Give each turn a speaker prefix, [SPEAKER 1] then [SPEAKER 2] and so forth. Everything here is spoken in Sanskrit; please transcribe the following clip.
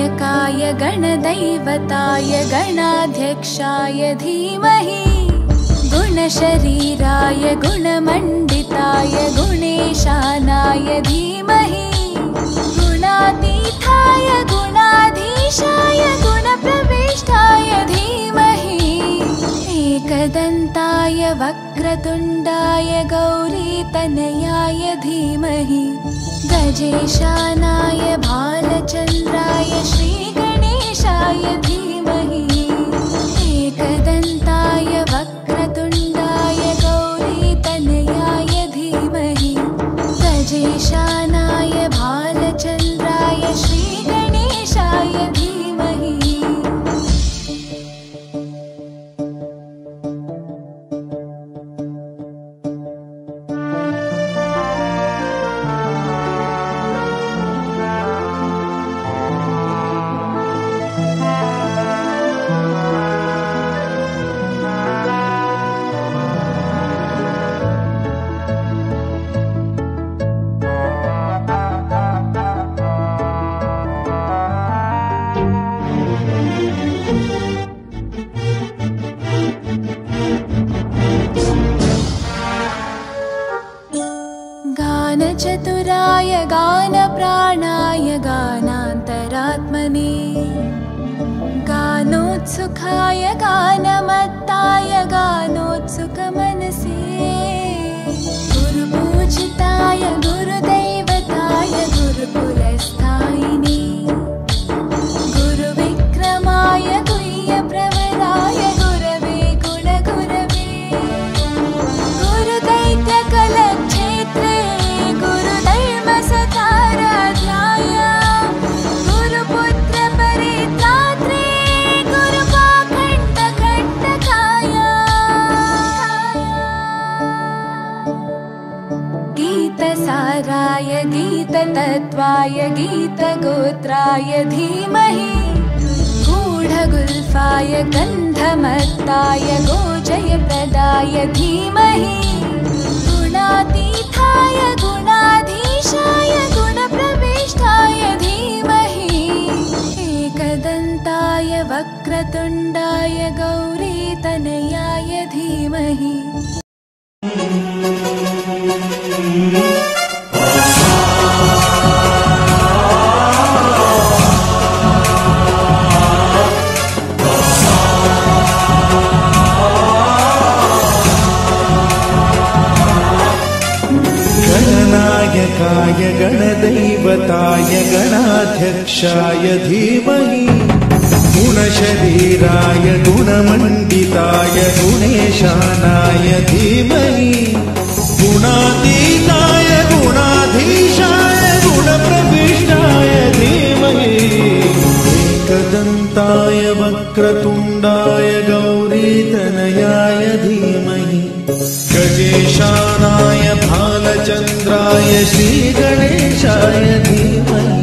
[SPEAKER 1] गणनायकाय गणदैवताय गणाध्यक्षाय धीमहि गुणशरीराय गुणमण्डिताय गुणेशानाय धीमहि गुणातीताय गुणाधीशाय गुणप्रविष्टाय धीमहि एकदन्ताय वक्रतुण्डाय गौरीतनयाय धीमहि गजेशानाय भालचन्द्राय श्रीगणेशाय धीमहि एकदन्ताय वक्रतुण्डाय गौरीतनयाय धीमहि गजेशानाय भालचन्द्राय श्रीगणेशाय धीमहि गानचतुराय गानप्राणाय गानान्तरात्मने गानोत्सुकाय गानमत्ताय गानोत्सुकमनसे गुरुपूजिताय गुरुदैवताय गुरुकुलस्थायिने गुरुविक्रमाय गुह्यप्रवराय गुरवे गुणगुरवे गुरुदैत्यकलक्षेत्रे गुरुधर्मसताराध्याय गुरुपुत्रपरित्रात्रे गुरुपाखण्डकण्टकाय गीतसाराय गीततत्त्वाय गीतगोत्राय धीमहि गूढगुल्फाय गन्धमत्ताय गोजयप्रदाय धीमहि गुणातीताय गुणाधीशाय गुणप्रविष्टाय धीमहि एकदन्ताय वक्रतुण्डाय गौरीतनयाय धीमहि
[SPEAKER 2] गणनायकाय गणदैवताय गणाध्यक्षाय धीमहि गुणशरीराय गुणमण्डिताय गुणेशानाय धीमहि गुणातीताय गुणाधीशाय गुणप्रविष्टाय धीमहि एकदन्ताय वक्रतुण्डाय गौरीतनयाय धीमहि गजेशानाय भालचन्द्राय श्रीगणेशाय धीमहि